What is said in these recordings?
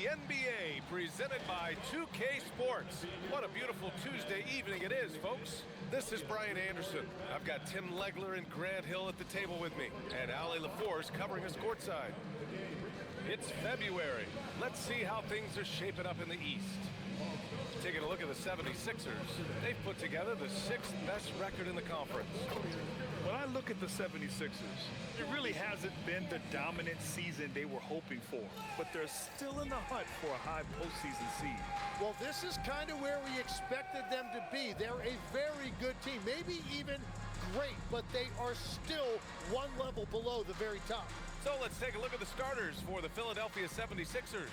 NBA, presented by 2K Sports. What a beautiful Tuesday evening it is, folks. This is Brian Anderson. I've got Tim Legler and Grant Hill at the table with me, and Allie LaForce covering us courtside. It's February. Let's see how things are shaping up in the East. Taking a look at the 76ers, they've put together the 6th best record in the conference. When I look at the 76ers, it really hasn't been the dominant season they were hoping for, but they're still in the hunt for a high postseason seed. Well, this is kind of where we expected them to be. They're a very good team, maybe even great, but they are still one level below the very top. So let's take a look at the starters for the Philadelphia 76ers.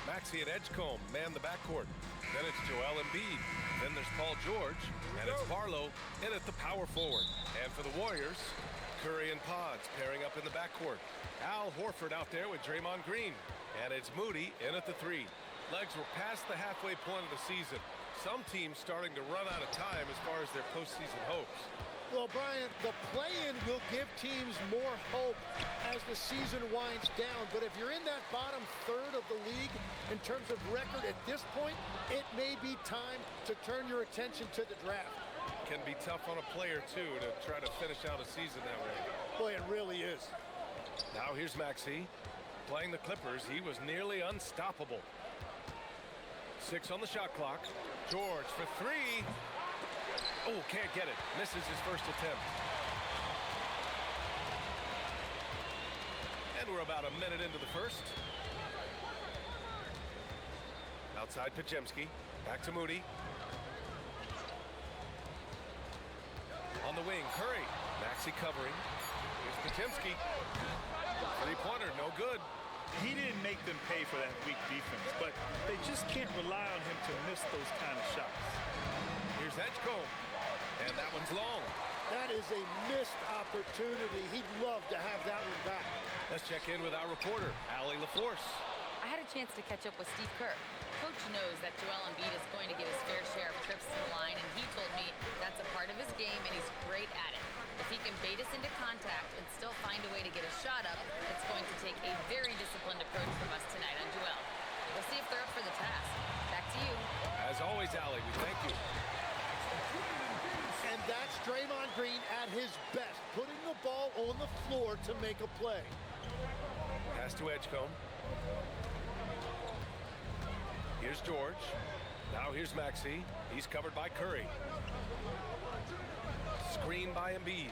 Maxey and Edgecombe man the backcourt. Then it's Joel Embiid. Then there's Paul George. And it's Barlow in at the power forward. And for the Warriors, Curry and Pods pairing up in the backcourt. Al Horford out there with Draymond Green. And it's Moody in at the 3. Legs were past the halfway point of the season. Some teams starting to run out of time as far as their postseason hopes. Well, Brian, the play-in will give teams more hope as the season winds down. But if you're in that bottom third of the league in terms of record at this point, it may be time to turn your attention to the draft. Can be tough on a player, too, to try to finish out a season that way. Boy, it really is. Now here's Maxey. Playing the Clippers, he was nearly unstoppable. 6 on the shot clock. George for 3. Oh, can't get it. Misses his first attempt. And we're about a minute into the first. Outside Podziemski. Back to Moody. On the wing, Curry. Maxey covering. Here's Podziemski. Three-pointer, no good. He didn't make them pay for that weak defense, but they just can't rely on him to miss those kind of shots. Here's Edgecombe. And that one's long. That is a missed opportunity. He'd love to have that one back. Let's check in with our reporter, Allie LaForce. I had a chance to catch up with Steve Kerr. Coach knows that Joel Embiid is going to get his fair share of trips to the line, and he told me that's a part of his game, and he's great at it. If he can bait us into contact and still find a way to get a shot up, it's going to take a very disciplined approach from us tonight on Joel. We'll see if they're up for the task. Back to you. As always, Allie, we thank you. And that's Draymond Green at his best, putting the ball on the floor to make a play. Pass to Edgecombe. Here's George. Now here's Maxey. He's covered by Curry. Screen by Embiid.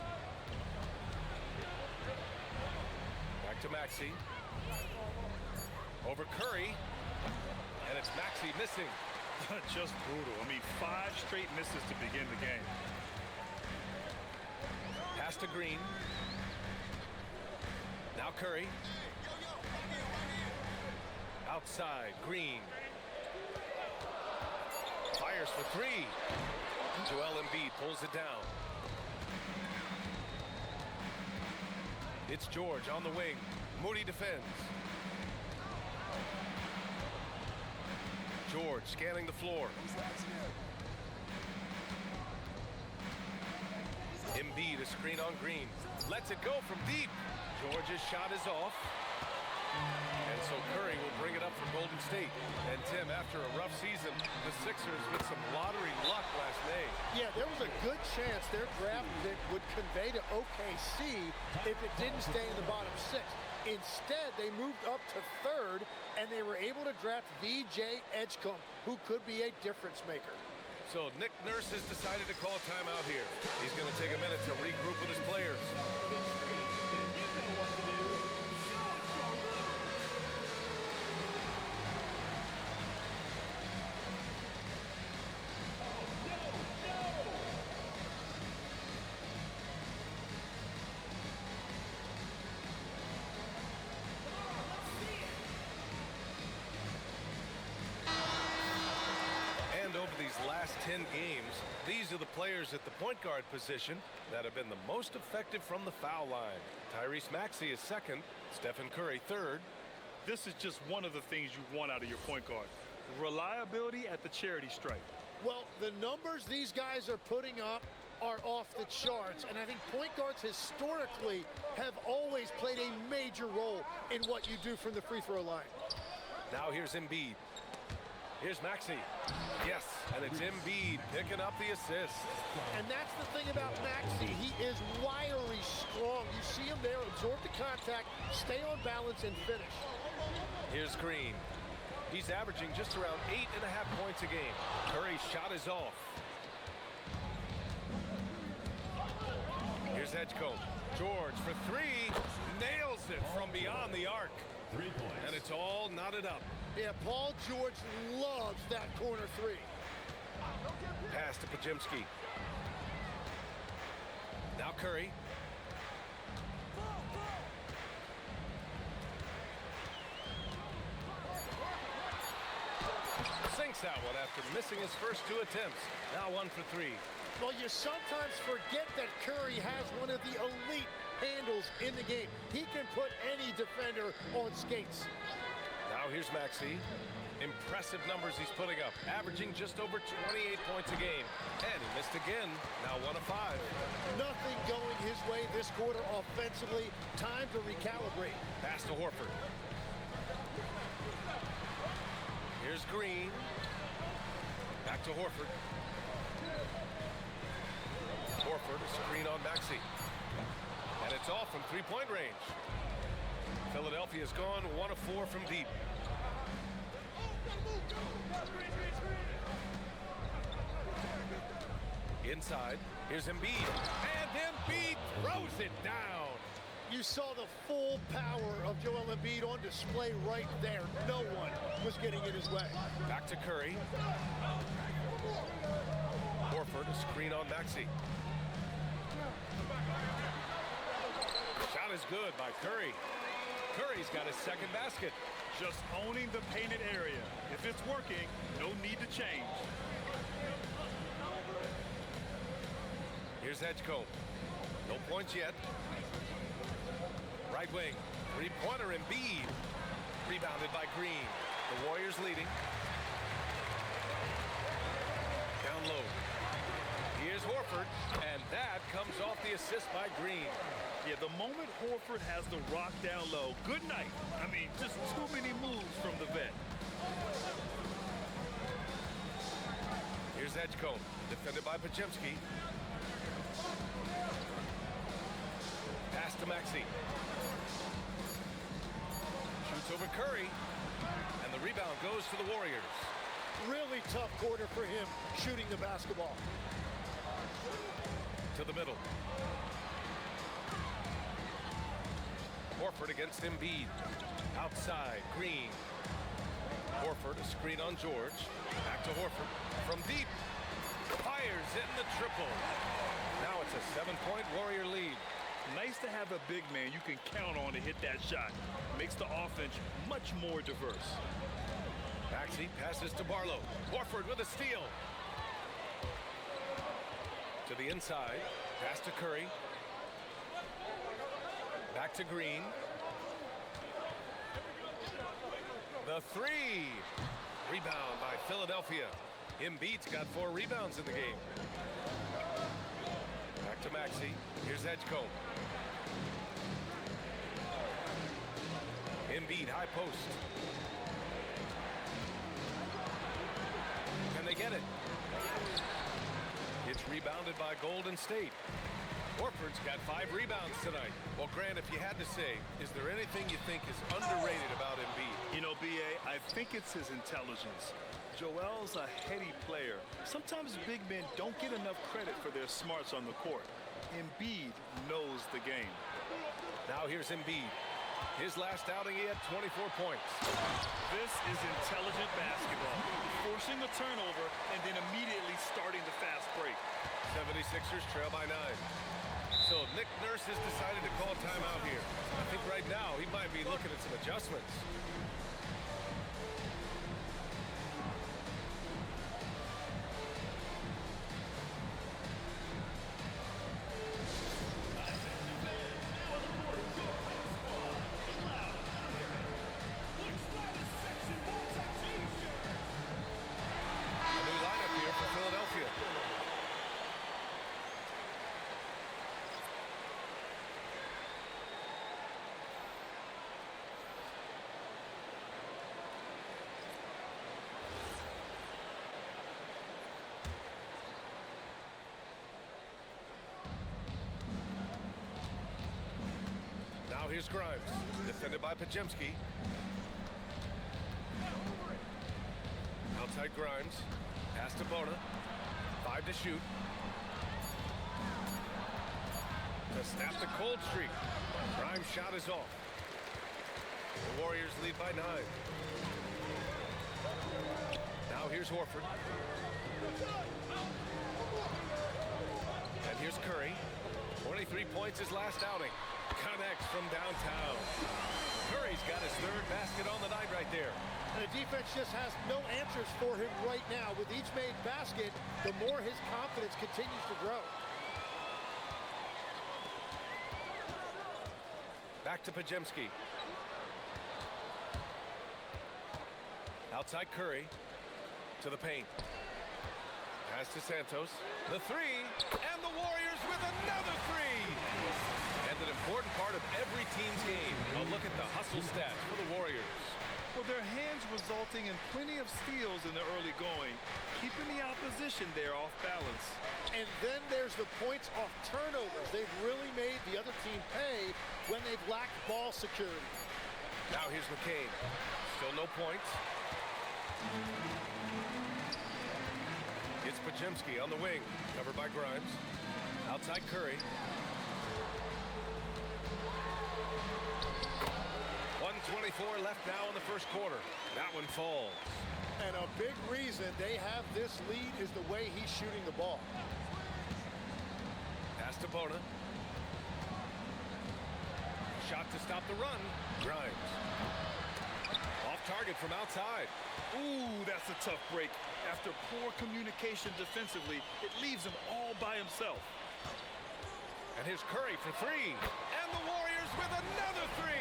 Back to Maxey. Over Curry. And it's Maxey missing. Just brutal. I mean, 5 straight misses to begin the game. Pass to Green. Now Curry. Outside, Green. Fires for 3. Joel Embiid pulls it down. It's George on the wing. Moody defends. George scanning the floor. Embiid, a screen on Green. Lets it go from deep. George's shot is off. And so Curry will bring it up for Golden State. And Tim, after a rough season, the Sixers with some lottery luck last May. Yeah, there was a good chance their draft pick would convey to OKC if it didn't stay in the bottom 6. Instead, they moved up to 3rd, and they were able to draft VJ Edgecombe, who could be a difference maker. So Nick Nurse has decided to call a timeout here. He's going to take a minute to regroup with his players. And over these last 10 games, these are the players at the point guard position that have been the most effective from the foul line. Tyrese Maxey is 2nd, Stephen Curry 3rd. This is just one of the things you want out of your point guard. Reliability at the charity stripe. Well, the numbers these guys are putting up are off the charts, and I think point guards historically have always played a major role in what you do from the free throw line. Now here's Embiid. Here's Maxey. Yes, and it's Embiid picking up the assist. And that's the thing about Maxey. He is wiry strong. You see him there, absorb the contact, stay on balance, and finish. Here's Green. He's averaging just around 8.5 points a game. Curry's shot is off. Here's Edgecombe. George for three. Nails it from beyond the arc. 3 points. And it's all knotted up. Yeah, Paul George loves that corner three. Pass to Podziemski. Now Curry. Sinks that one after missing his first 2 attempts. Now 1 for 3. Well, you sometimes forget that Curry has one of the elite handles in the game. He can put any defender on skates. Now here's Maxey. Impressive numbers he's putting up, averaging just over 28 points a game. And he missed again, now 1 of 5. Nothing going his way this quarter offensively. Time to recalibrate. Pass to Horford. Here's Green. Back to Horford. Horford, a screen on Maxey. And it's off from three-point range. Philadelphia's gone 1 of 4 from deep. Inside, here's Embiid. And Embiid throws it down. You saw the full power of Joel Embiid on display right there. No one was getting in his way. Back to Curry. Horford, a screen on Maxey. Shot is good by Curry. Curry's got his second basket. Just owning the painted area. If it's working, no need to change. Here's Edgecombe. No points yet. Right wing. Three-pointer Embiid. Rebounded by Green. The Warriors leading. Down low. Here's Horford. And that comes off the assist by Green. Yeah, the moment Horford has the rock down low, good night. I mean, just too many moves from the vet. Here's Edgecombe, defended by Podziemski. Pass to Maxey. Shoots over Curry. And the rebound goes to the Warriors. Really tough quarter for him shooting the basketball. To the middle. Horford against Embiid. Outside, Green. Horford, a screen on George. Back to Horford. From deep. Fires in the triple. Now it's a 7-point Warrior lead. Nice to have a big man you can count on to hit that shot. Makes the offense much more diverse. Maxey passes to Barlow. Horford with a steal. To the inside. Pass to Curry. Back to Green. The three. Rebound by Philadelphia. Embiid's got 4 rebounds in the game. Back to Maxey. Here's Edgecombe. Embiid, high post. Can they get it? It's rebounded by Golden State. Horford's got 5 rebounds tonight. Well, Grant, if you had to say, is there anything you think is underrated about Embiid? You know, B.A., I think it's his intelligence. Joel's a heady player. Sometimes big men don't get enough credit for their smarts on the court. Embiid knows the game. Now here's Embiid. His last outing, he had 24 points. This is intelligent basketball. Forcing a turnover and then immediately starting the fast break. 76ers trail by 9. So Nick Nurse has decided to call timeout here. I think right now he might be looking at some adjustments. A new lineup here for Philadelphia. here's Grimes, defended by Podziemski. Outside Grimes, pass to Bona. 5 to shoot. To snap the cold streak. Grimes' shot is off. The Warriors lead by 9. Now here's Horford. And here's Curry. 23 points his last outing. Connects from downtown. Curry's got his 3rd basket on the night right there. And the defense just has no answers for him right now. With each made basket, the more his confidence continues to grow. Back to Podziemski. Outside Curry. To the paint. Pass to Santos. The 3. And the Warriors with another 3. And an important part of every team's game. A look at the hustle stats for the Warriors. Well, their hands resulting in plenty of steals in the early going, keeping the opposition there off balance. And then there's the points off turnovers. They've really made the other team pay when they've lacked ball security. Now here's McCain. Still no points. It's Podziemski on the wing, covered by Grimes. Outside Curry. 1:24 left now in the first quarter. That one falls. And a big reason they have this lead is the way he's shooting the ball. Pass to Bona. Shot to stop the run. Grimes. Off target from outside. Ooh, that's a tough break. After poor communication defensively, it leaves him all by himself. And here's Curry for 3. And the Warriors with another 3.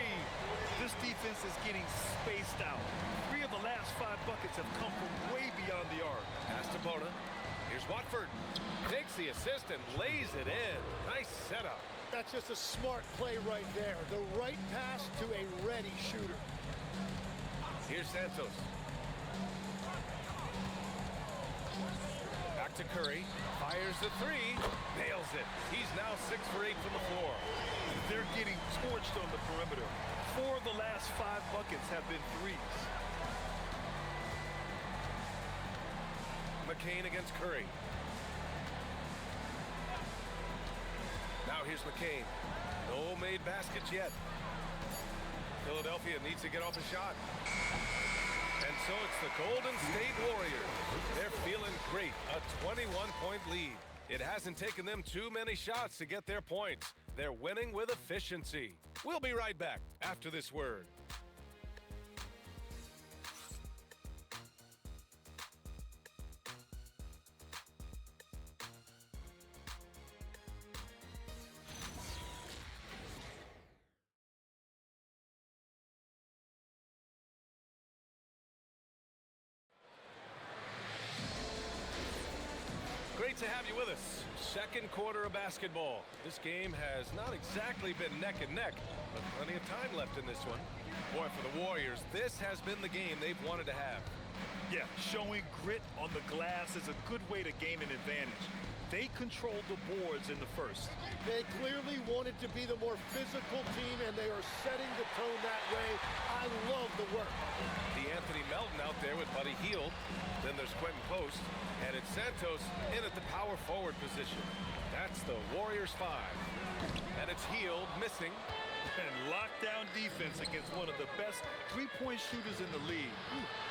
This defense is getting spaced out. 3 of the last 5 buckets have come from way beyond the arc. Pass to Bona. Here's Watford. Takes the assist and lays it in. Nice setup. That's just a smart play right there. The right pass to a ready shooter. Here's Santos. Back to Curry. Fires the 3. Nails it. He's now 6 for 8 from the floor. They're getting torched on the perimeter. 4 of the last 5 buckets have been 3s. McCain against Curry. Now here's McCain. No made baskets yet. Philadelphia needs to get off a shot. And so it's the Golden State Warriors. They're feeling great. A 21-point lead. It hasn't taken them too many shots to get their points. They're winning with efficiency. We'll be right back after this word. Great to have you with us. Second quarter of basketball. This game has not exactly been neck and neck, but plenty of time left in this one. Boy, for the Warriors, this has been the game they've wanted to have. Yeah, showing grit on the glass is a good way to gain an advantage. They controlled the boards in the first. They clearly wanted to be the more physical team, and they are setting the tone that way. I love the work. The Anthony Melton out there with Buddy Hield. Then there's Quentin Post. And it's Santos in at the power forward position. That's the Warriors 5. And it's Hield missing. And lockdown defense against one of the best three-point shooters in the league.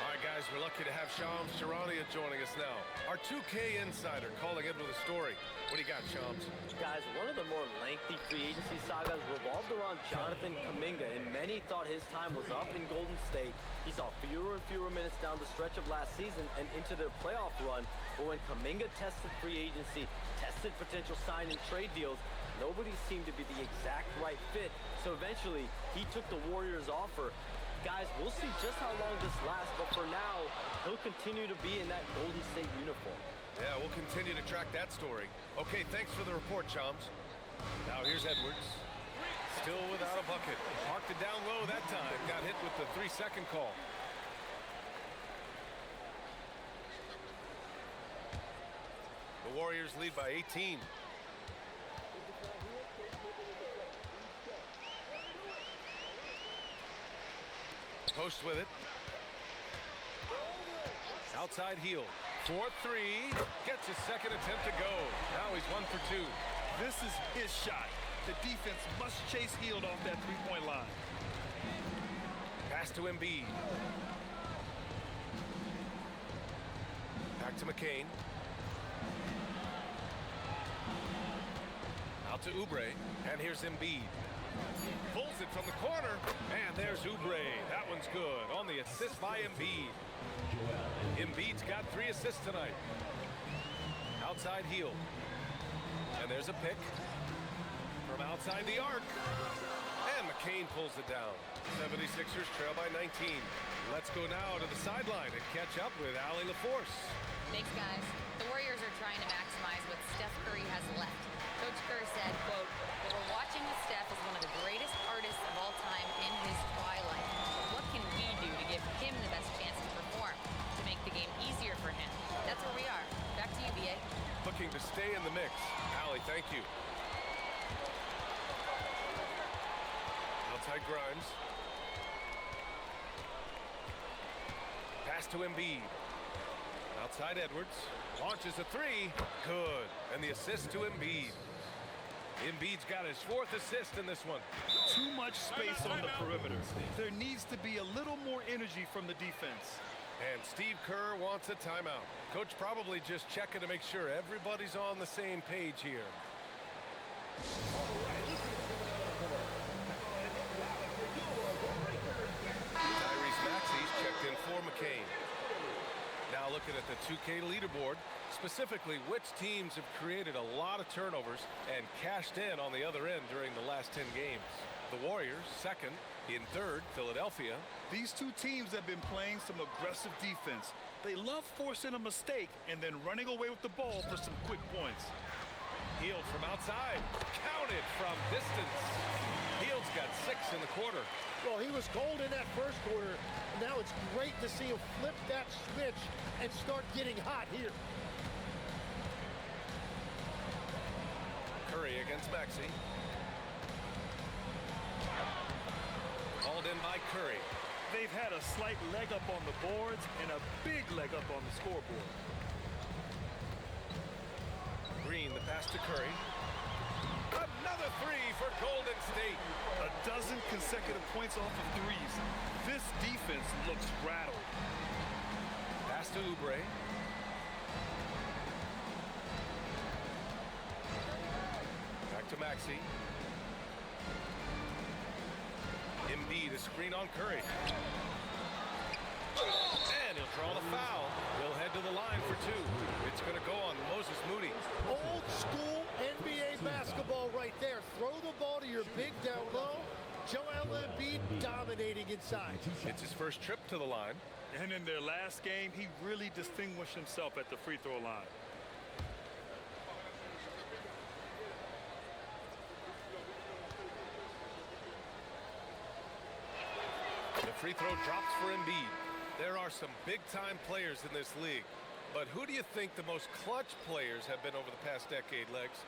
All right, guys, we're lucky to have Shams Charania joining us now. Our 2K insider calling in with a story. What do you got, Shams? Guys, one of the more lengthy free agency sagas revolved around Jonathan Kuminga, and many thought his time was up in Golden State. He saw fewer and fewer minutes down the stretch of last season and into their playoff run. But when Kuminga tested free agency, tested potential sign and trade deals, nobody seemed to be the exact right fit. So eventually, he took the Warriors' offer. Guys, we'll see just how long this lasts, but for now, he'll continue to be in that Golden State uniform. Yeah, we'll continue to track that story. Okay, thanks for the report, Shams. Now here's Edwards. Still without a bucket. Marked it down low that time. Got hit with the 3-second call. The Warriors lead by 18. post with it. Outside heel. 4-3. Gets his second attempt to go. Now he's 1 for 2. This is his shot. The defense must chase Hield off that three-point line. Pass to Embiid. Back to McCain. Out to Oubre. And here's Embiid. Pulls it from the corner. And there's Oubre. That one's good. On the assist by Embiid. Embiid's got 3 assists tonight. Outside heel. And there's a pick. From outside the arc. And McCain pulls it down. 76ers trail by 19. Let's go now to the sideline and catch up with Allie LaForce. Thanks, guys. The Warriors are trying to maximize what Steph Curry has left. Coach Kerr said, quote, "What we're watching with Steph is one of the greatest artists of all time in his twilight. What can we do to give him the best chance to perform, to make the game easier for him?" That's where we are. Back to you, BA. Looking to stay in the mix. Allie, thank you. Outside Grimes. Pass to Embiid. Outside Edwards. Launches a 3. Good. And the assist to Embiid. Embiid's got his 4th assist in this one. Too much space on the perimeter. There needs to be a little more energy from the defense. And Steve Kerr wants a timeout. Coach probably just checking to make sure everybody's on the same page here. Tyrese Maxey's checked in for McCain. Now looking at the 2K leaderboard, specifically which teams have created a lot of turnovers and cashed in on the other end during the last 10 games. The Warriors, second. In third, Philadelphia. These two teams have been playing some aggressive defense. They love forcing a mistake and then running away with the ball for some quick points. Hield from outside. Counted from distance. Hield's got 6 in the quarter. Well, he was cold in that first quarter. Now it's great to see him flip that switch and start getting hot here. Curry against Maxey. Called in by Curry. They've had a slight leg up on the boards and a big leg up on the scoreboard. Green, the pass to Curry. Another 3 for Golden State. A dozen consecutive points off of threes. This defense looks rattled. Pass to Oubre. Back to Maxey. Embiid, a screen on Curry. And he'll draw the foul. He'll head to the line for 2. It's going to go on Moses Moody. Old school NBA basketball right there. Throw the ball to your big down low. Joel Embiid dominating inside. It's his first trip to the line. And in their last game, he really distinguished himself at the free throw line. The free throw drops for Embiid. There are some big-time players in this league. But who do you think the most clutch players have been over the past decade, Legs?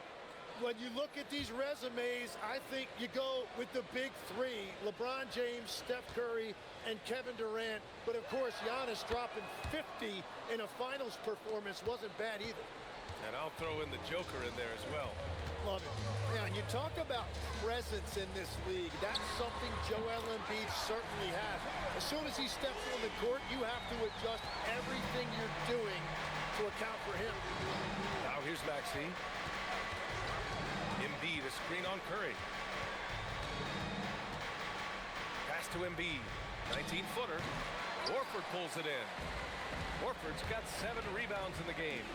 When you look at these resumes, I think you go with the big 3. LeBron James, Steph Curry, and Kevin Durant. But of course, Giannis dropping 50 in a finals performance wasn't bad either. And I'll throw in the Joker in there as well. Love it. Yeah, and you talk about presence in this league. That's something Joel Embiid certainly has. As soon as he steps on the court, you have to adjust everything you're doing to account for him. Now here's Maxey. Embiid, a screen on Curry. Pass to Embiid. 19-footer. Horford pulls it in. Horford's got 7 rebounds in the game.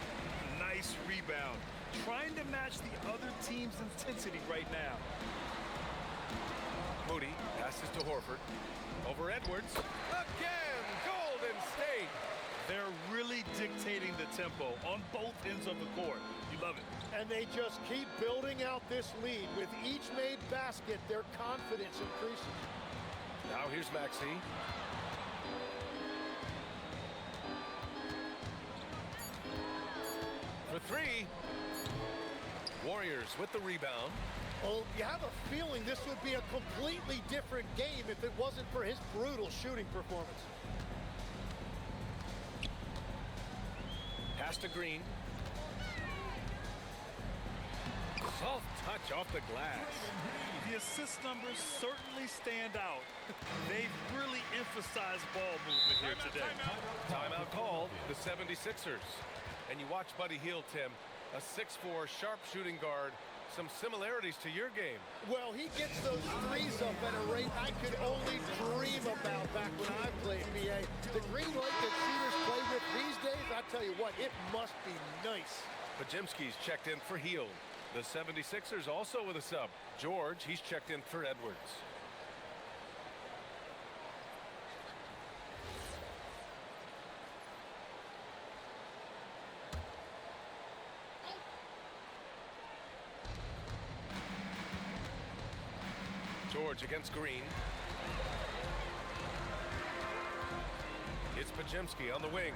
Nice rebound. Trying to match the other team's intensity right now. Moody passes to Horford. Over Edwards. Again, Golden State. They're really dictating the tempo on both ends of the court. You love it. And they just keep building out this lead. With each made basket, their confidence increases. Now here's Maxey. For 3. Warriors with the rebound. Well, you have a feeling this would be a completely different game if it wasn't for his brutal shooting performance. Pass to Green. Soft touch off the glass. The assist numbers certainly stand out. They've really emphasized ball movement here today. Timeout called, the 76ers. And you watch Buddy Hield, Tim, a 6'4", sharp shooting guard. Some similarities to your game. Well, he gets those threes up at a rate I could only dream about back when I played BA. The green light that shooters play with these days, I tell you what, it must be nice. Pajemski's checked in for Hield. The 76ers also with a sub. George, he's checked in for Edwards. George against Green. It's Pajemski on the wing.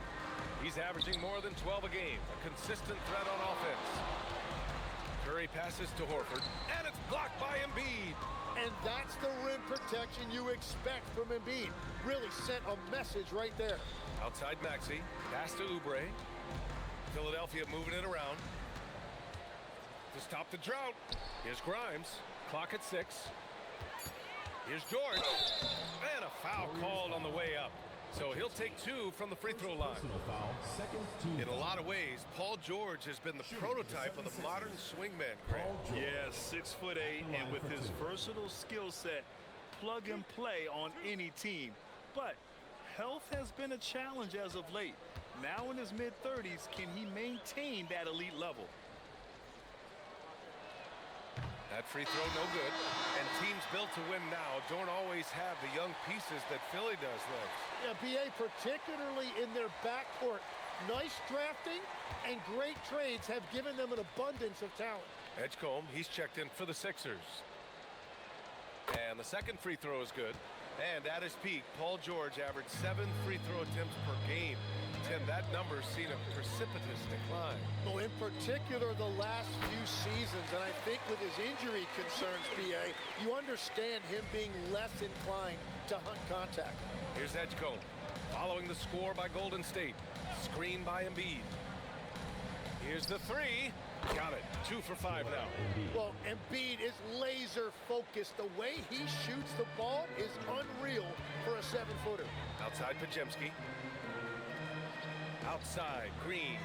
He's averaging more than 12 a game. A consistent threat on offense. Curry passes to Horford, and it's blocked by Embiid. And that's the rim protection you expect from Embiid. Really sent a message right there. Outside Maxey, pass to Oubre. Philadelphia moving it around. To stop the drought, here's Grimes. Clock at 6. Here's George. And a foul called on the way up. So he'll take 2 from the free throw line. In a lot of ways, Paul George has been the prototype of the modern swingman, Grant. Yeah, 6'8", and with his versatile skill set, plug and play on any team. But health has been a challenge as of late. Now in his mid-30s, can he maintain that elite level? That free throw no good. And teams built to win now don't always have the young pieces that Philly does, Lex. Yeah, BA, particularly in their backcourt. Nice drafting and great trades have given them an abundance of talent. Edgecombe, he's checked in for the Sixers. And the second free throw is good. And at his peak, Paul George averaged 7 free throw attempts per game. Tim, that number's seen a precipitous decline. Well, in particular, the last few seasons, and I think with his injury concerns, BA, you understand him being less inclined to hunt contact. Here's Edgecombe, following the score by Golden State. Screen by Embiid. Here's the 3. Got it. 2 for 5 now. Well, Embiid is laser focused. The way he shoots the ball is unreal for a 7-footer. Outside Pajemski. Outside Green.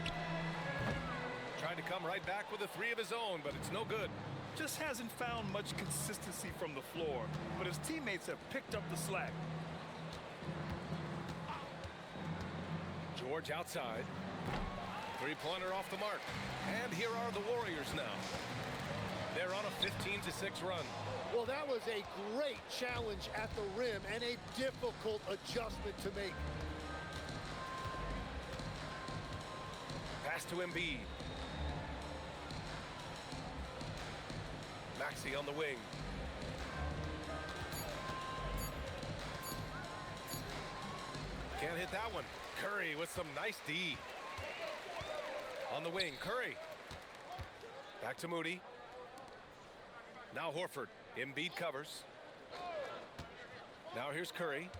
Tried to come right back with a 3 of his own, but it's no good. Just hasn't found much consistency from the floor, but his teammates have picked up the slack. George outside. 3-pointer off the mark. And here are the Warriors now. They're on a 15-6 run. Well, that was a great challenge at the rim and a difficult adjustment to make. Pass to Embiid. Maxey on the wing. Can't hit that one. Curry with some nice D. On the wing, Curry. Back to Moody. Now Horford. Embiid covers. Now here's Curry.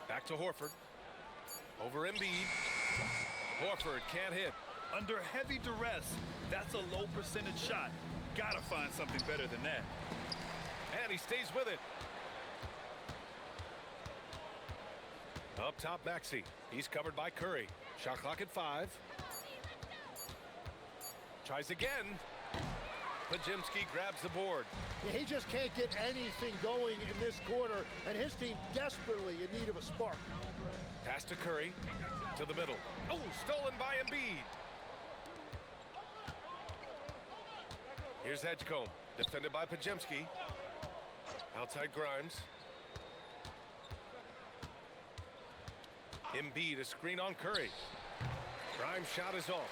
Back to Horford. Over Embiid. Horford can't hit. Under heavy duress, that's a low percentage shot. Gotta find something better than that. And he stays with it. Up top, Maxey. He's covered by Curry. Shot clock at 5. Tries again. Pajemski grabs the board. Yeah, he just can't get anything going in this quarter, and his team desperately in need of a spark. Pass to Curry. To the middle. Oh, stolen by Embiid. Here's Edgecombe. Defended by Pajemski. Outside Grimes. Embiid, a screen on Curry. Grimes' shot is off.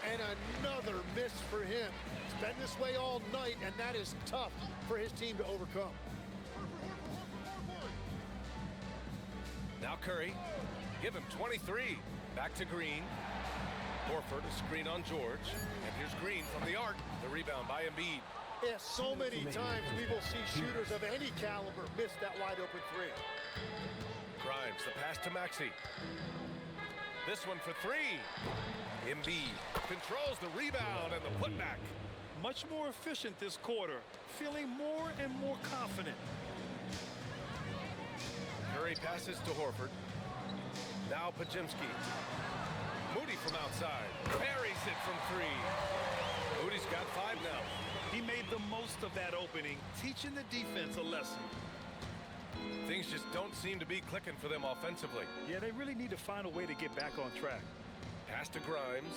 And another miss for him. It's been this way all night, and that is tough for his team to overcome. Now Curry. Give him 23. Back to Green. Horford, a screen on George. And here's Green from the arc. The rebound by Embiid. Yeah, so many times we will see shooters of any caliber miss that wide open three. Grimes, the pass to Maxey. This one for three. Embiid controls the rebound and the putback. Much more efficient this quarter, feeling more and more confident. Curry passes to Horford. Now Podziemski. Moody from outside. Buries it from three. Moody's got 5 now. He made the most of that opening, teaching the defense a lesson. Things just don't seem to be clicking for them offensively. Yeah, they really need to find a way to get back on track. Pass to Grimes.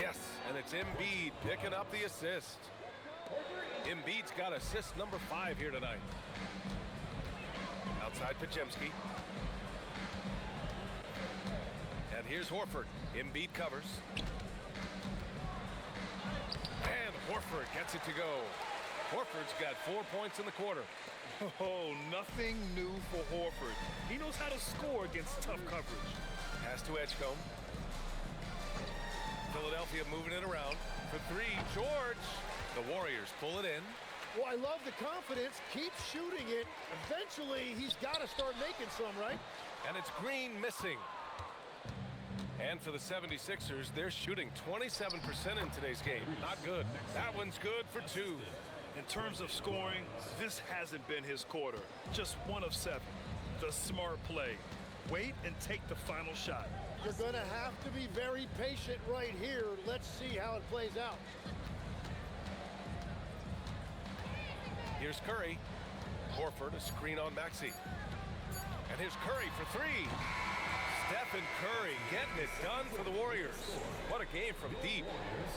Yes, and it's Embiid picking up the assist. Embiid's got assist number 5 here tonight. Outside Podziemski. And here's Horford. Embiid covers. And Horford gets it to go. Horford's got 4 points in the quarter. Oh, nothing new for Horford. He knows how to score against tough coverage. Pass to Edgecombe. Philadelphia moving it around. For 3, George. The Warriors pull it in. Well, I love the confidence. Keep shooting it. Eventually, he's got to start making some, right? And it's Green missing. And for the 76ers, they're shooting 27% in today's game. Not good. That one's good for 2. In terms of scoring, this hasn't been his quarter. Just 1 of 7. The smart play. Wait and take the final shot. You're going to have to be very patient right here. Let's see how it plays out. Here's Curry. Horford, a screen on Maxey. And here's Curry for 3. Stephen Curry getting it done for the Warriors. What a game from deep.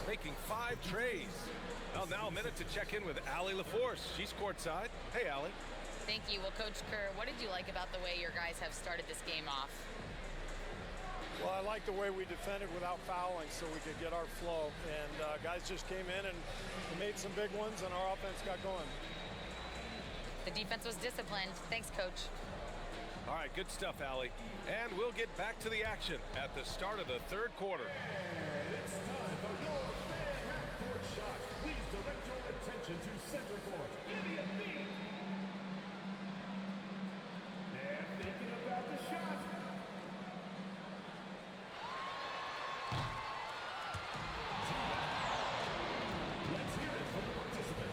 Making 5 trays. Well, now a minute to check in with Allie LaForce. She's courtside. Hey, Allie. Thank you. Well, Coach Kerr, what did you like about the way your guys have started this game off? Well, I like the way we defended without fouling so we could get our flow. And guys just came in and made some big ones, and our offense got going. The defense was disciplined. Thanks, Coach. All right, good stuff, Allie. And we'll get back to the action at the start of the 3rd quarter. It's time for your fan half-court shot. Please direct your attention to center court. Embiid. They're thinking about the shot. Let's hear it from the participant.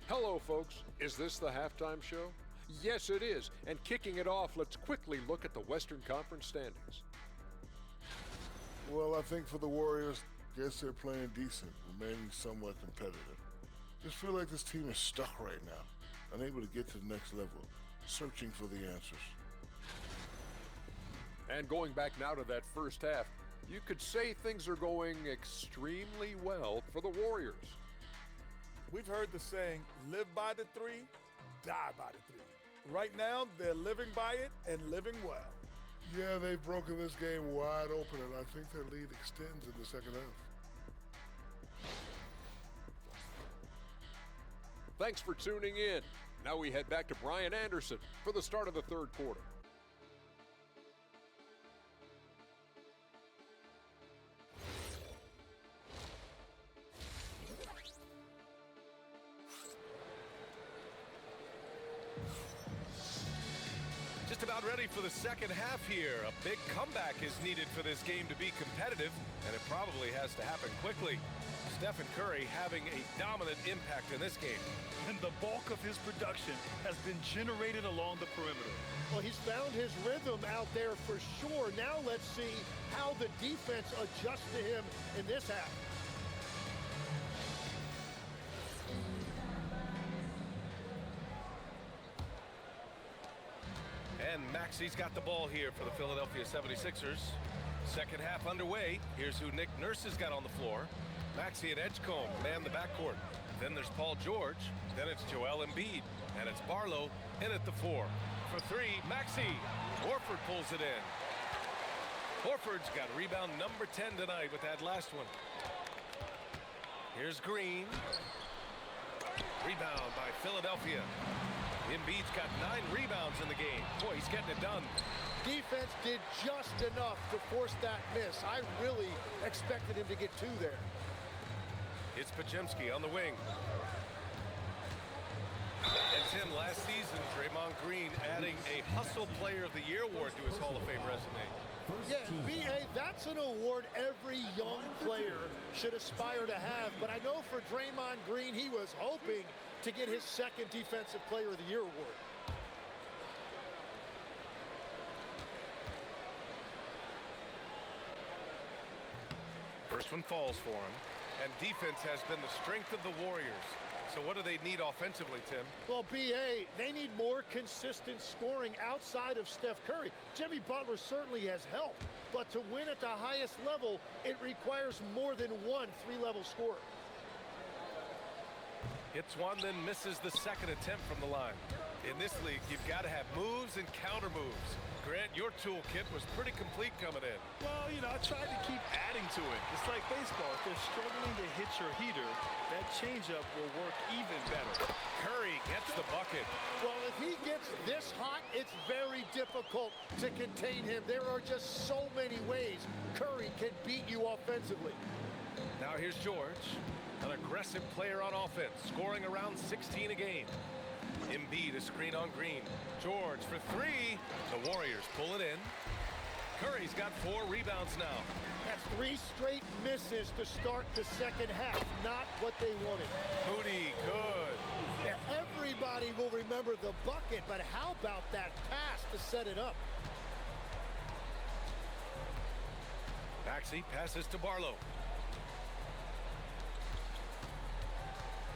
Hello, folks. Is this the halftime show? Yes, it is. And kicking it off, let's quickly look at the Western Conference standings. Well, I think for the Warriors, guess they're playing decent, remaining somewhat competitive. Just feel like this team is stuck right now, unable to get to the next level, searching for the answers. And going back now to that first half, you could say things are going extremely well for the Warriors. We've heard the saying, live by the 3, die by the 3. Right now, they're living by it and living well. Yeah, they've broken this game wide open, and I think their lead extends in the second half. Thanks for tuning in. Now we head back to Brian Anderson for the start of the 3rd quarter. Just about ready for the second half here. A big comeback is needed for this game to be competitive, and it probably has to happen quickly. Stephen Curry having a dominant impact in this game. And the bulk of his production has been generated along the perimeter. Well, he's found his rhythm out there for sure. Now let's see how the defense adjusts to him in this half. And Maxey's got the ball here for the Philadelphia 76ers. Second half underway. Here's who Nick Nurse has got on the floor. Maxey and Edgecombe man the backcourt. Then there's Paul George. Then it's Joel Embiid. And it's Barlow in at the 4. For 3, Maxey. Horford pulls it in. Horford's got rebound number 10 tonight with that last one. Here's Green. Rebound by Philadelphia. Embiid's got 9 rebounds in the game. Boy, he's getting it done. Defense did just enough to force that miss. I really expected him to get 2 there. It's Podziemski on the wing. And Tim, last season, Draymond Green adding a Hustle Player of the Year award to his Hall of Fame resume. Yeah, B.A., that's an award every young player should aspire to have. But I know for Draymond Green, he was hoping to get his 2nd Defensive Player of the Year award. First one falls for him. And defense has been the strength of the Warriors. So what do they need offensively, Tim? Well, B.A., they need more consistent scoring outside of Steph Curry. Jimmy Butler certainly has helped, but to win at the highest level, it requires more than one 3-level scorer. Hits one, then misses the 2nd attempt from the line. In this league, you've got to have moves and counter moves. Grant, your toolkit was pretty complete coming in. Well, you know, I tried to keep adding to it. It's like baseball. If they're struggling to hit your heater, that changeup will work even better. Curry gets the bucket. Well, if he gets this hot, it's very difficult to contain him. There are just so many ways Curry can beat you offensively. Now here's George, an aggressive player on offense, scoring around 16 a game. Embiid, a screen on Green. George for 3. The Warriors pull it in. Curry's got 4 rebounds now. That's 3 straight misses to start the 2nd half. Not what they wanted. Moody, good. Yeah, everybody will remember the bucket, but how about that pass to set it up? Maxey passes to Barlow.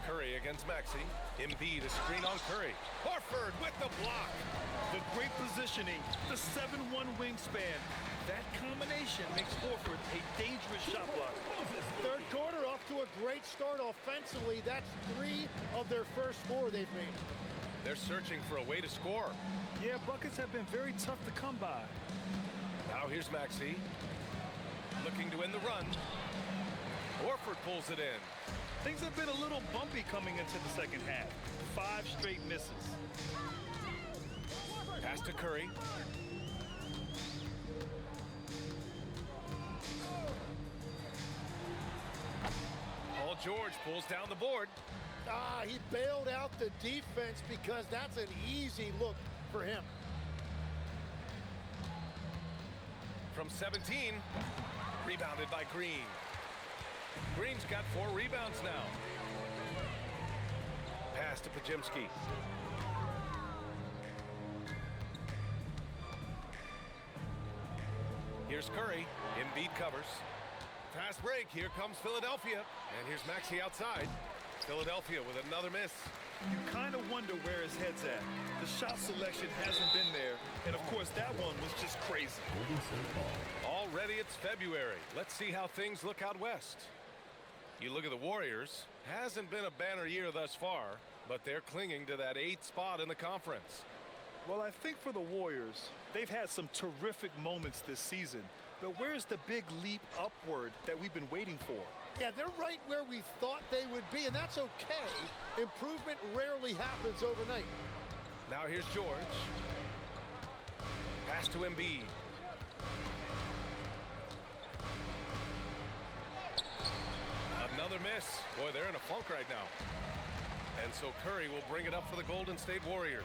Curry against Maxey. Embiid, a screen on Curry. Horford with the block. The great positioning, the 7'1" wingspan. That combination makes Horford a dangerous shot blocker. 3rd quarter off to a great start offensively. That's 3 of their first 4 they've made. They're searching for a way to score. Yeah, buckets have been very tough to come by. Now here's Maxey. Looking to win the run. Horford pulls it in. Things have been a little bumpy coming into the 2nd half. 5 straight misses. Pass to Curry. Paul George pulls down the board. He bailed out the defense because that's an easy look for him. From 17, rebounded by Green. Green's got 4 rebounds now. Pass to Podziemski. Here's Curry. Embiid covers. Fast break. Here comes Philadelphia. And here's Maxey outside. Philadelphia with another miss. You kind of wonder where his head's at. The shot selection hasn't been there. And, of course, that one was just crazy. Already it's February. Let's see how things look out west. You look at the Warriors. Hasn't been a banner year thus far, but they're clinging to that 8th spot in the conference. Well, I think for the Warriors, they've had some terrific moments this season. But where's the big leap upward that we've been waiting for? Yeah, they're right where we thought they would be, and that's okay. Improvement rarely happens overnight. Now here's George. Pass to Embiid. Another miss. Boy, they're in a funk right now. And so Curry will bring it up for the Golden State Warriors.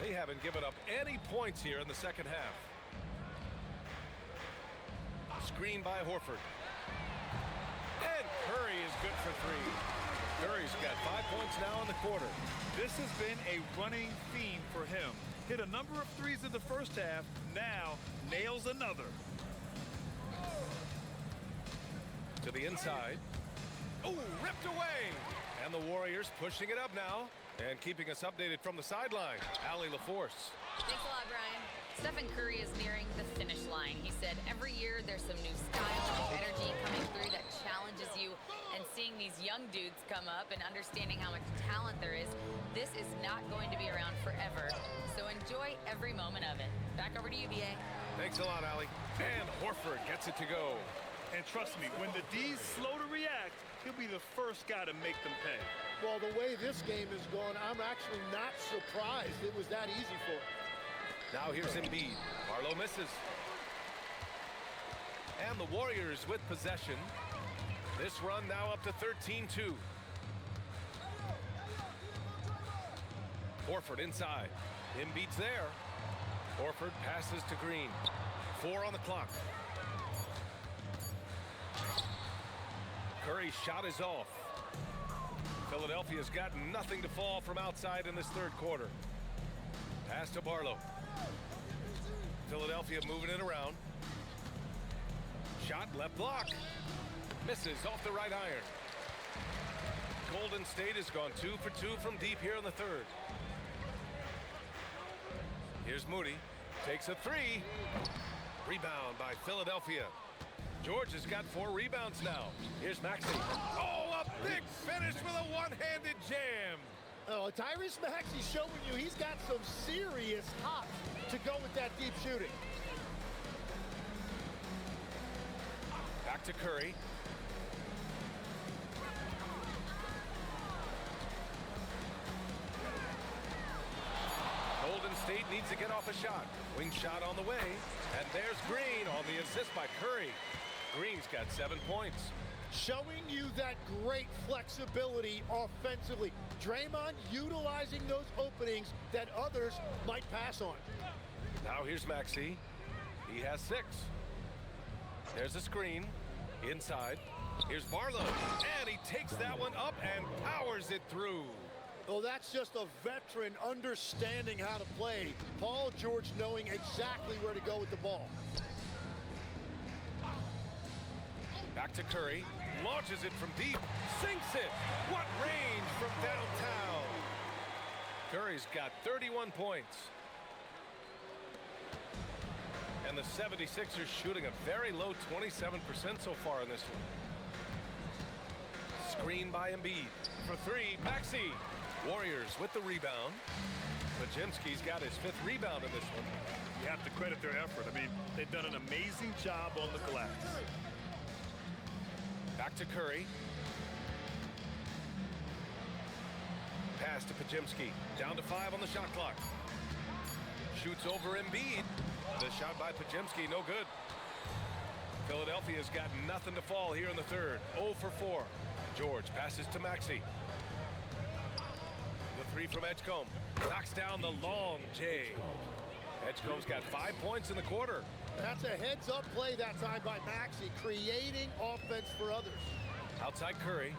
They haven't given up any points here in the 2nd half. Screen by Horford. And Curry is good for 3. Curry's got 5 points now in the quarter. This has been a running theme for him. Hit a number of 3s in the 1st half. Now nails another. To the inside. Oh, ripped away. And the Warriors pushing it up now and keeping us updated from the sideline. Allie LaForce. Thanks a lot, Brian. Stephen Curry is nearing the finish line. He said every year there's some new style and energy coming through that challenges you. And seeing these young dudes come up and understanding how much talent there is, this is not going to be around forever. So enjoy every moment of it. Back over to you, BA. Thanks a lot, Allie. And Horford gets it to go. And trust me, when the D's slow to react, he'll be the first guy to make them pay. Well, the way this game is going, I'm actually not surprised it was that easy for him. Now here's Embiid. Barlow misses. And the Warriors with possession. This run now up to 13-2. Horford inside. Embiid's there. Horford passes to Green. 4 on the clock. Curry's shot is off. Philadelphia's got nothing to fall from outside in this third quarter. Pass to Barlow. Philadelphia moving it around. Shot left block. Misses off the right iron. Golden State has gone 2 for 2 from deep here in the third. Here's Moody. Takes a 3. Rebound by Philadelphia. George has got 4 rebounds now. Here's Maxey. Oh, a big finish with a one-handed jam. Oh, Tyrese Maxey showing you he's got some serious hop to go with that deep shooting. Back to Curry. Golden State needs to get off a shot. Wing shot on the way. And there's Green on the assist by Curry. Green's got 7 points. Showing you that great flexibility offensively. Draymond utilizing those openings that others might pass on. Now here's Maxey. He has 6. There's a screen. Inside. Here's Barlow. And he takes that one up and powers it through. Well, that's just a veteran understanding how to play. Paul George knowing exactly where to go with the ball. Back to Curry. Launches it from deep. Sinks it. What range from downtown. Curry's got 31 points. And the 76ers shooting a very low 27% so far in this one. Screen by Embiid. For 3, Maxey. Warriors with the rebound. Podziemski's got his 5th rebound in this one. You have to credit their effort. I mean, they've done an amazing job on the glass. Back to Curry. Pass to Podziemski. Down to 5 on the shot clock. Shoots over Embiid. The shot by Podziemski, no good. Philadelphia's got nothing to fall here in the third. 0 for 4. George passes to Maxey. The 3 from Edgecombe. Knocks down the long J. Edgecombe's got 5 points in the quarter. That's a heads-up play that time by Maxey, creating offense for others. Outside Curry.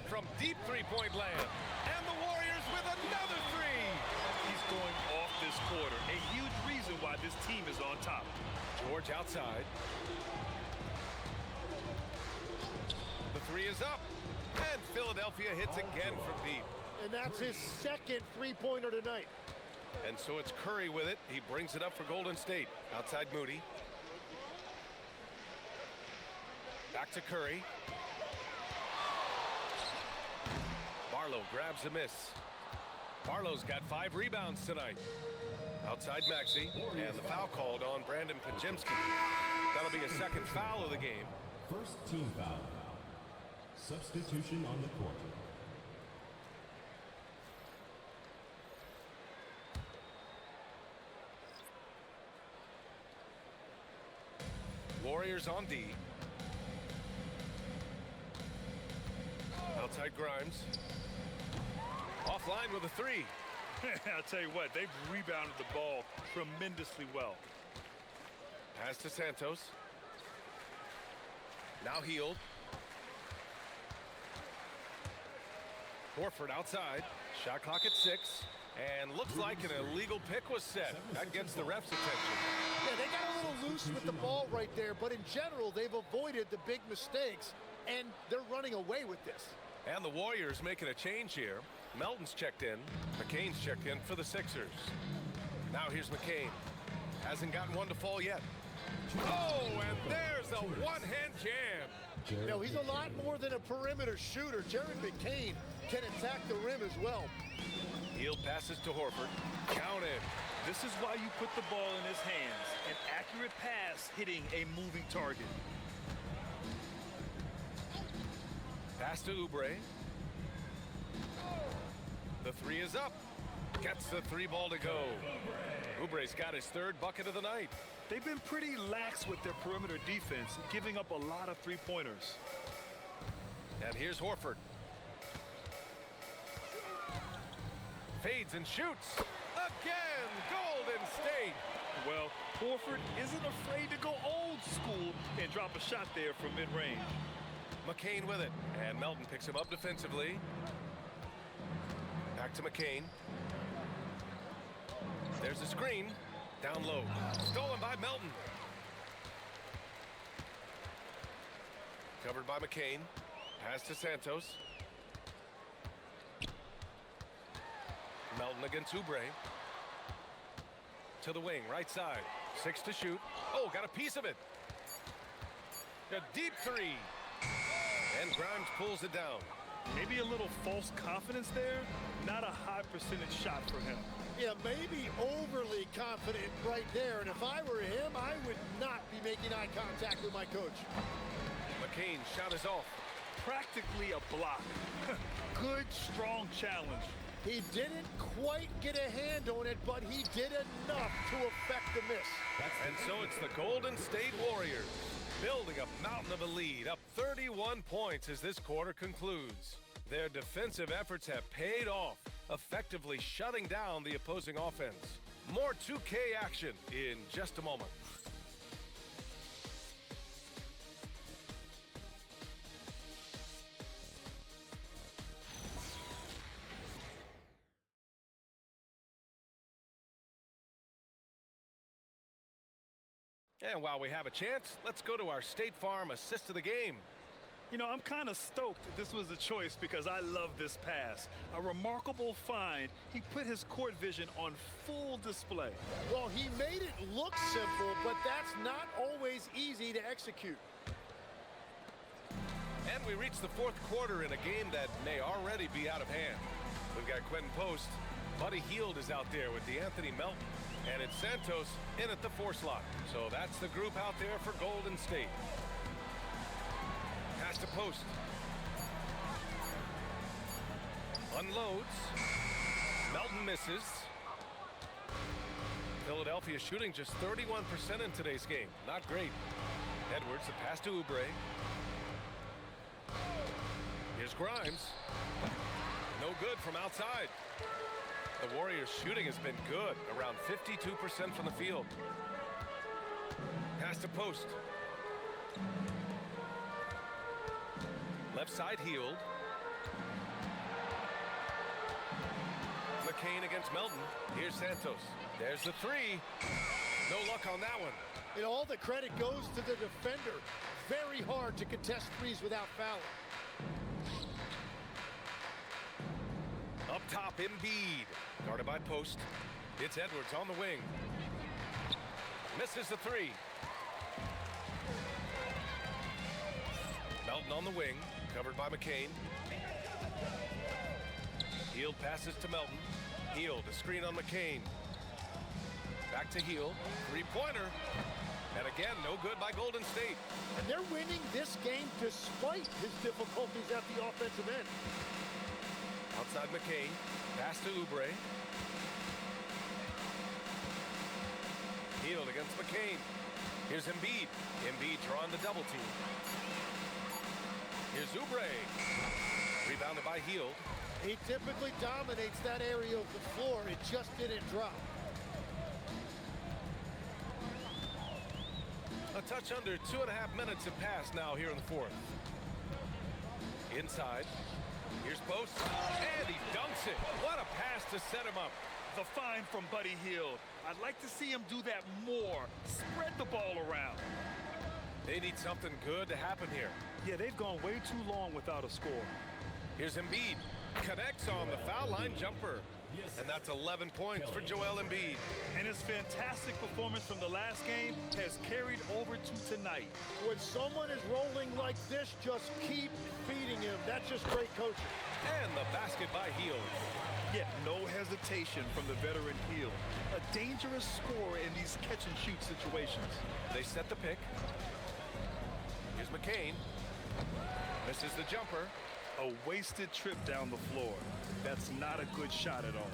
From deep three-point land. And the Warriors with another 3. He's going off this quarter. A huge reason why this team is on top. George outside. The 3 is up. And Philadelphia hits again from deep. And that's his 2nd three-pointer tonight. And so it's Curry with it. He brings it up for Golden State. Outside Moody. Back to Curry. Barlow grabs a miss. Barlow's got 5 rebounds tonight. Outside Maxey. And the foul called on Brandon Podziemski. That'll be a 2nd foul of the game. First team foul. Substitution on the court. Warriors on D. Outside Grimes. Offline with a 3. I'll tell you what, they've rebounded the ball tremendously well. Pass to Santos. Now Hield. Horford outside. Shot clock at 6. And looks like an illegal pick was set. That gets the ref's attention. Yeah, they got a little loose with the ball right there, but in general, they've avoided the big mistakes, and they're running away with this. And the Warriors making a change here. Melton's checked in. McCain's checked in for the Sixers. Now here's McCain. Hasn't gotten one to fall yet. Oh, and there's a one-hand jam. You know, he's a lot more than a perimeter shooter. Jared McCain can attack the rim as well. Hield passes to Horford. Counted. This is why you put the ball in his hands. An accurate pass hitting a moving target. Pass to Oubre. The three is up. Gets the three ball to go. Oubre's got his third bucket of the night. They've been pretty lax with their perimeter defense, giving up a lot of three-pointers. And here's Horford. Fades and shoots. Again, Golden State. Well, Horford isn't afraid to go old school and drop a shot there from mid-range. McCain with it. And Melton picks him up defensively. Back to McCain. There's a screen. Down low. Stolen by Melton. Covered by McCain. Pass to Santos. Melton against Oubre. To the wing, right side. 6 to shoot. Oh, got a piece of it. A deep three. And Grimes pulls it down. Maybe a little false confidence there. Not a high percentage shot for him. Yeah, maybe overly confident right there. And if I were him, I would not be making eye contact with my coach. McCain's shot is off. Practically a block. Good, strong challenge. He didn't quite get a hand on it, but he did enough to affect the miss. And so it's the Golden State Warriors building a mountain of a lead, up 31 points as this quarter concludes. Their defensive efforts have paid off, effectively shutting down the opposing offense. More 2K action in just a moment. And while we have a chance, let's go to our State Farm assist of the game. You know, I'm kind of stoked this was a choice because I love this pass. A remarkable find. He put his court vision on full display. Well, he made it look simple, but that's not always easy to execute. And we reach the fourth quarter in a game that may already be out of hand. We've got Quentin Post. Buddy Hield is out there with DeAnthony Melton. And it's Santos in at the 4 slot. So that's the group out there for Golden State. Pass to Post. Unloads. Melton misses. Philadelphia shooting just 31% in today's game. Not great. Edwards, the pass to Oubre. Here's Grimes. No good from outside. The Warriors shooting has been good, around 52% from the field. Pass to Post. Left side Hield. McCain against Melton. Here's Santos. There's the three. No luck on that one. And all the credit goes to the defender. Very hard to contest threes without fouling. Up top, Embiid. Guarded by Post. It's Edwards on the wing. Misses the three. Melton on the wing. Covered by McCain. Hield passes to Melton. Hield, a screen on McCain. Back to Hield. Three-pointer. And again, no good by Golden State. And they're winning this game despite his difficulties at the offensive end. Outside McCain. Pass to Oubre. Hield against McCain. Here's Embiid. Embiid drawing the double team. Here's Oubre. Rebounded by Hield. He typically dominates that area of the floor. It just didn't drop. A touch under 2.5 minutes have passed now here in the fourth. Inside. Here's Post. And he dunks it. What a pass to set him up. The find from Buddy Hield. I'd like to see him do that more. Spread the ball around. They need something good to happen here. Yeah, they've gone way too long without a score. Here's Embiid. Connects on the foul line jumper. And that's 11 points for Joel Embiid. And his fantastic performance from the last game has carried over to tonight. When someone is rolling like this, just keep feeding him. That's just great coaching. And the basket by Hield. Yet no hesitation from the veteran Hield. A dangerous scorer in these catch-and-shoot situations. They set the pick. Here's McCain. Misses the jumper. A wasted trip down the floor. That's not a good shot at all.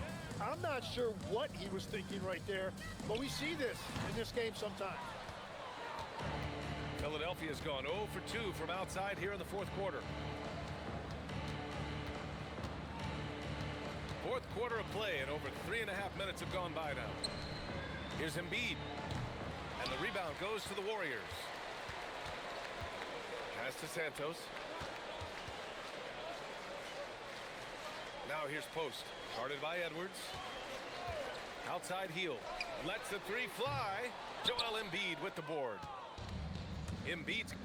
I'm not sure what he was thinking right there, but we see this in this game sometimes. Philadelphia's gone 0 for 2 from outside here in the fourth quarter. Fourth quarter of play, and over 3.5 minutes have gone by now. Here's Embiid. And the rebound goes to the Warriors. Pass to Santos. Now here's Post. Guarded by Edwards. Outside Hield. Lets the three fly. Joel Embiid with the board. Embiid's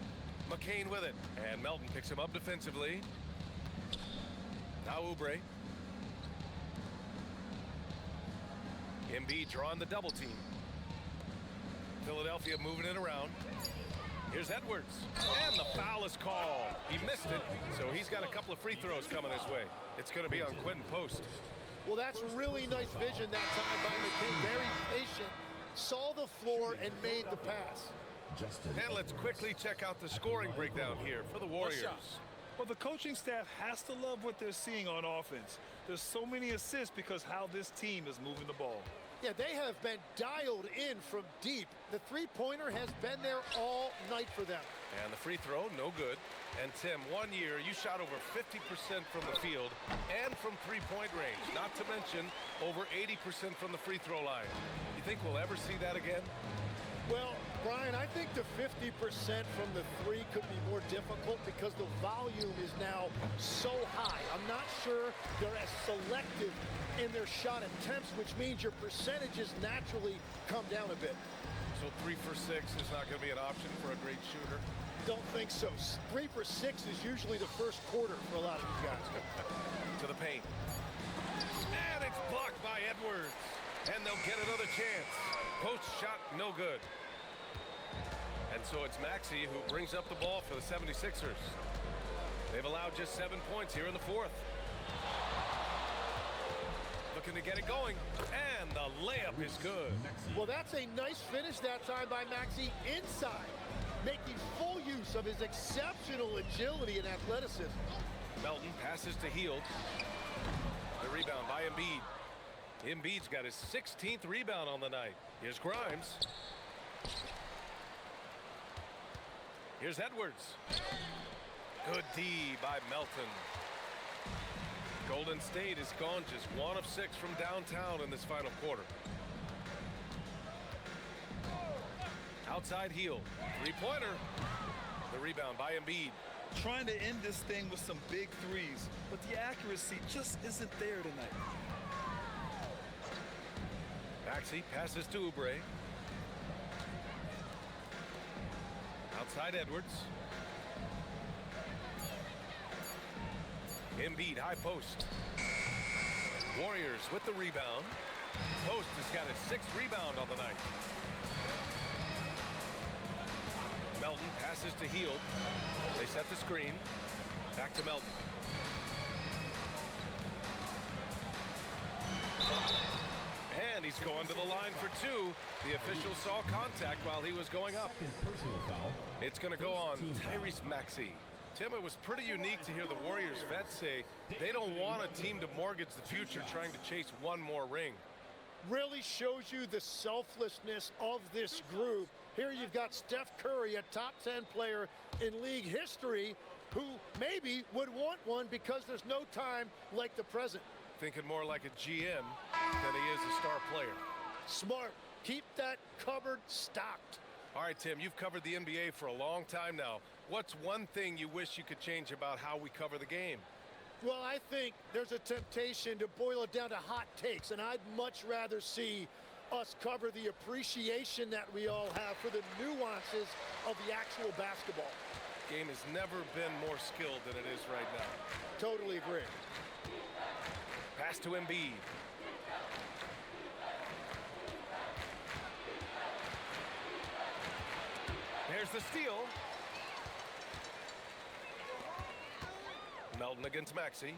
McCain with it. And Melton picks him up defensively. Now Oubre. Embiid drawing the double team. Philadelphia moving it around. Here's Edwards. And the foul is called. He missed it, so he's got a couple of free throws coming his way. It's going to be on Quentin Post. Well, that's really nice vision that time by McCain. Very patient. Saw the floor and made the pass. And let's quickly check out the scoring breakdown here for the Warriors. Well, the coaching staff has to love what they're seeing on offense. There's so many assists because how this team is moving the ball. Yeah, they have been dialed in from deep. The three-pointer has been there all night for them. And the free throw, no good. And Tim, 1 year, you shot over 50% from the field and from three-point range. Not to mention over 80% from the free throw line. You think we'll ever see that again? Well, Brian, I think the 50% from the three could be more difficult because the volume is now so high. I'm not sure they're as selective in their shot attempts, which means your percentages naturally come down a bit. So 3 for 6 is not going to be an option for a great shooter? Don't think so. 3 for 6 is usually the first quarter for a lot of these guys. To the paint. And it's blocked by Edwards. And they'll get another chance. Post shot, no good. And so it's Maxey who brings up the ball for the 76ers. They've allowed just 7 points here in the fourth. Looking to get it going. And the layup is good. Well, that's a nice finish that time by Maxey inside, making full use of his exceptional agility and athleticism. Melton passes to Hield. The rebound by Embiid. Embiid's got his 16th rebound on the night. Here's Grimes. Here's Edwards. Good D by Melton. Golden State has gone just 1 of 6 from downtown in this final quarter. Outside Hield. Three-pointer. The rebound by Embiid. Trying to end this thing with some big threes, but the accuracy just isn't there tonight. Maxey passes to Oubre. Outside Edwards. Embiid, high post. Warriors with the rebound. Post has got his 6th rebound on the night. Melton passes to Hield. They set the screen. Back to Melton. And he's going to the line for 2. The official saw contact while he was going up. It's going to go on Tyrese Maxey. Tim, it was pretty unique to hear the Warriors vets say they don't want a team to mortgage the future trying to chase one more ring. Really shows you the selflessness of this group. Here you've got Steph Curry, a top 10 player in league history, who maybe would want one because there's no time like the present. Thinking more like a GM than he is a star player. Smart. Keep that cupboard stocked. All right, Tim, you've covered the NBA for a long time now. What's one thing you wish you could change about how we cover the game? Well, I think there's a temptation to boil it down to hot takes, and I'd much rather see us cover the appreciation that we all have for the nuances of the actual basketball. Game has never been more skilled than it is right now. Totally agree. Pass to Embiid. There's the steal. Melton against Maxey.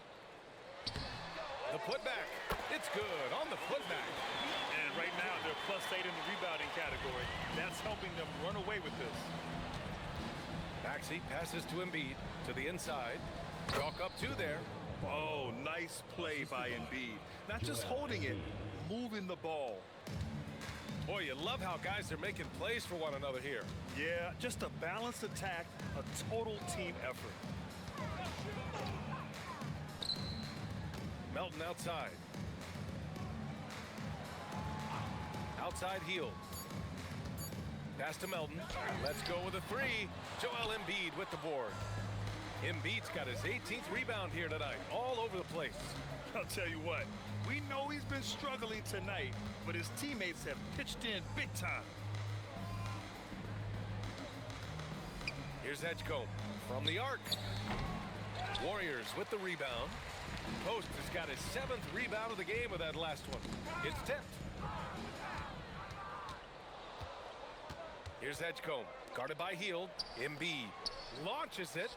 The putback. It's good on the putback. And right now, they're +8 in the rebounding category. That's helping them run away with this. Maxey passes to Embiid to the inside. Chalk up two there. Oh, nice play by Embiid. Not just holding it, moving the ball. Boy, you love how guys are making plays for one another here. Yeah, just a balanced attack, a total team effort. Melton outside. Outside heel. Pass to Melton. Let's go with a three. Joel Embiid with the board. Embiid's got his 18th rebound here tonight, all over the place. I'll tell you what, we know he's been struggling tonight, but his teammates have pitched in big time. Here's Edgecombe from the arc. Warriors with the rebound. Post has got his 7th rebound of the game with that last one. It's tipped. Here's Edgecombe, guarded by Hield. Embiid launches it,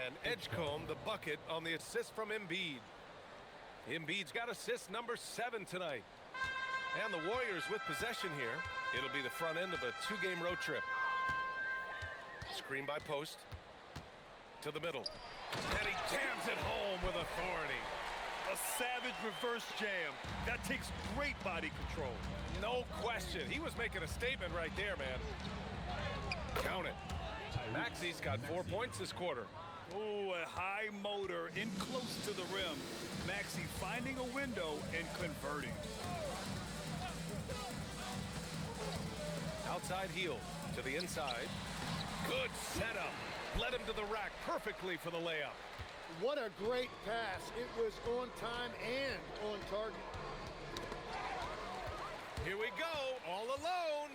and Edgecombe the bucket on the assist from Embiid. Embiid's got assist number 7 tonight. And the Warriors with possession here. It'll be the front end of a 2-game road trip. Screen by Post. To the middle. And he jams it home with authority. A savage reverse jam. That takes great body control. No question. He was making a statement right there, man. Count it. Maxey's got 4 points this quarter. Oh, a high motor in close to the rim. Maxey finding a window and converting. Outside heel to the inside. Good setup. Led him to the rack perfectly for the layup. What a great pass. It was on time and on target. Here we go, all alone.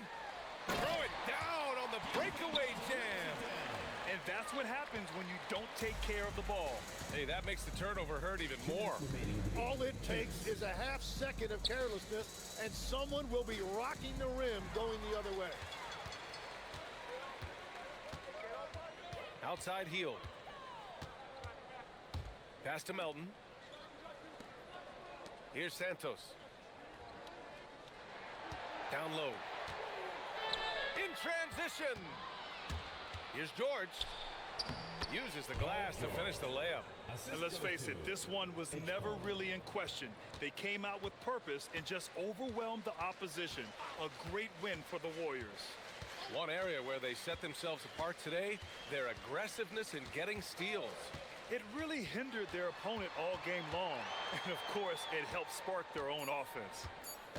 Throw it down on the breakaway jam. And that's what happens when you don't take care of the ball. Hey, that makes the turnover hurt even more. All it takes is a half second of carelessness, and someone will be rocking the rim going the other way. Outside heel. Pass to Melton. Here's Santos. Down low. In transition. Here's George. Uses the glass to finish the layup. And let's face it, this one was never really in question. They came out with purpose and just overwhelmed the opposition. A great win for the Warriors. One area where they set themselves apart today, their aggressiveness in getting steals. It really hindered their opponent all game long. And of course, it helped spark their own offense.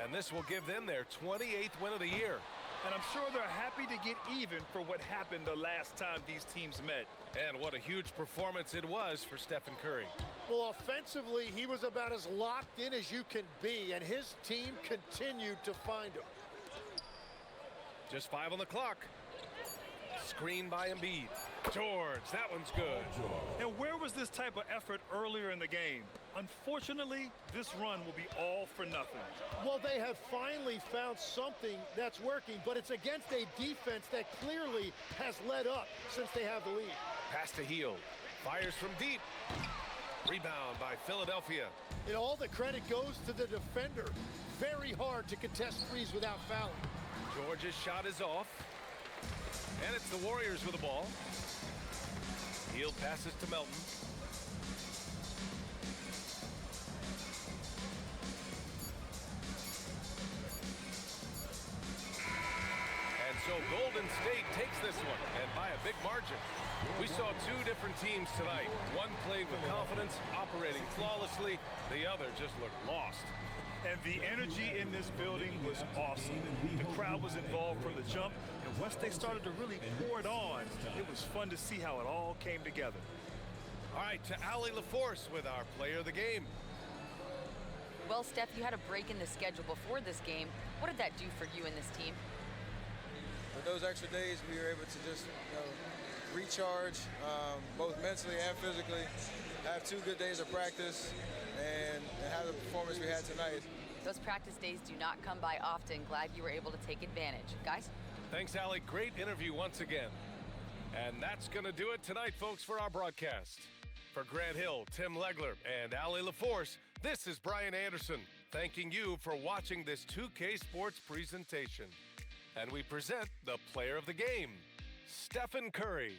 And this will give them their 28th win of the year. And I'm sure they're happy to get even for what happened the last time these teams met. And what a huge performance it was for Stephen Curry. Well, offensively, he was about as locked in as you can be, and his team continued to find him. Just 5 on the clock. Screen by Embiid. George, that one's good. And where was this type of effort earlier in the game? Unfortunately, this run will be all for nothing. Well, they have finally found something that's working, but it's against a defense that clearly has led up since they have the lead. Pass to Hield. Fires from deep. Rebound by Philadelphia. And all the credit goes to the defender. Very hard to contest threes without fouling. George's shot is off. And it's the Warriors with the ball. Hield passes to Melton. And so Golden State takes this one, and by a big margin. We saw 2 different teams tonight. One played with confidence, operating flawlessly. The other just looked lost. And the energy in this building was awesome. The crowd was involved from the jump, and once they started to really pour it on, it was fun to see how it all came together. All right, to Allie LaForce with our player of the game. Well, Steph, you had a break in the schedule before this game. What did that do for you and this team? With those extra days, we were able to just recharge, both mentally and physically, have 2 good days of practice, and have the performance we had tonight. Those practice days do not come by often. Glad you were able to take advantage. Guys? Thanks, Allie. Great interview once again. And that's going to do it tonight, folks, for our broadcast. For Grant Hill, Tim Legler, and Ali LaForce, this is Brian Anderson, thanking you for watching this 2K Sports presentation. And we present the player of the game, Stephen Curry.